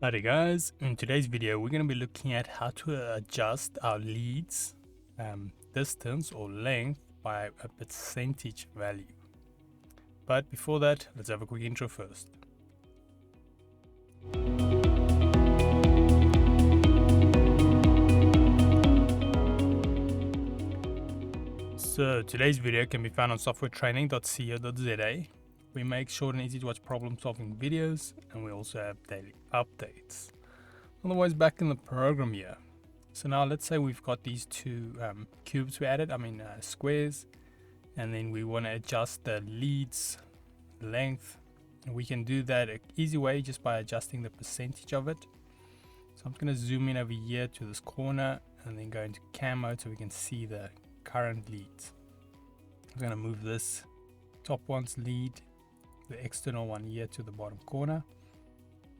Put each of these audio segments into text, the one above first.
Alright guys, in today's video we're going to be looking at how to adjust our leads distance or length by a percentage value. But before that, let's have a quick intro first. So today's video can be found on softwaretraining.co.za. We make short and easy to watch problem solving videos, and we also have daily updates. Otherwise, back in the program here. So now let's say we've got these two cubes we added, squares, and then we want to adjust the leads length. And we can do that an easy way just by adjusting the percentage of it. So I'm going to zoom in over here to this corner and then go into cam mode so we can see the current leads. I'm going to move this top one's lead, the external one here, to the bottom corner,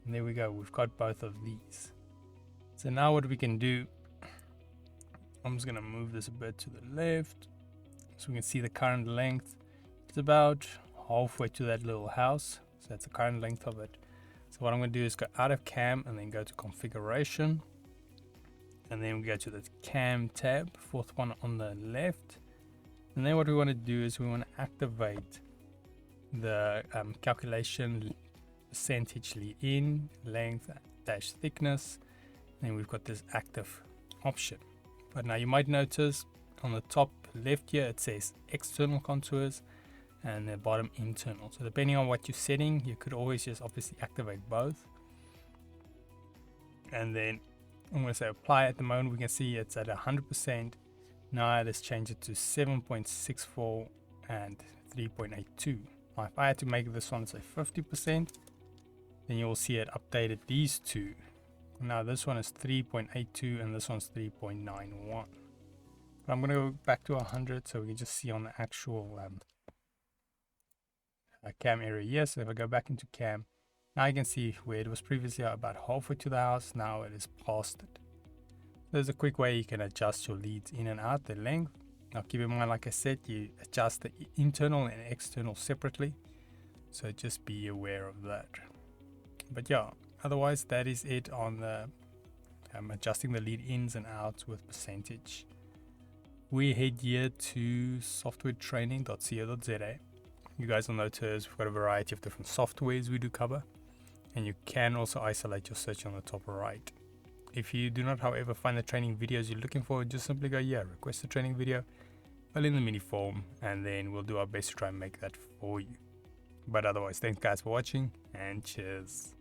and there we go, we've got both of these. So now what we can do, I'm just going to move this a bit to the left so we can see the current length. It's about halfway to that little house, so that's the current length of it. So what I'm going to do is go out of cam and then go to configuration, and then we go to the cam tab, fourth one on the left, and then what we want to do is we want to activate the calculation percentage lead in length dash thickness, and we've got this active option. But now you might notice on the top left here it says external contours and the bottom internal. So depending on what you're setting, you could always just obviously activate both. And then I'm going to say apply. At the moment we can see it's at 100%. Now let's change it to 7.64 and 3.82. Now if I had to make this one say 50%, then you will see it updated these two. Now this one is 3.82 and this one's 3.91. But I'm going to go back to 100 so we can just see on the actual cam area here. So if I go back into cam, now you can see where it was previously about halfway to the house, now it is past it. There's a quick way you can adjust your leads in and out, the length. Now keep in mind, like I said, you adjust the internal and external separately, so just be aware of that. But yeah, otherwise that is it on the adjusting the lead ins and outs with percentage. We head here to softwaretraining.co.za. You guys will notice we've got a variety of different softwares we do cover, and you can also isolate your search on the top right. If you do not, however, find the training videos you're looking for, just simply go here, request a training video, fill in the mini form, and then we'll do our best to try and make that for you. But otherwise, thanks guys for watching, and cheers.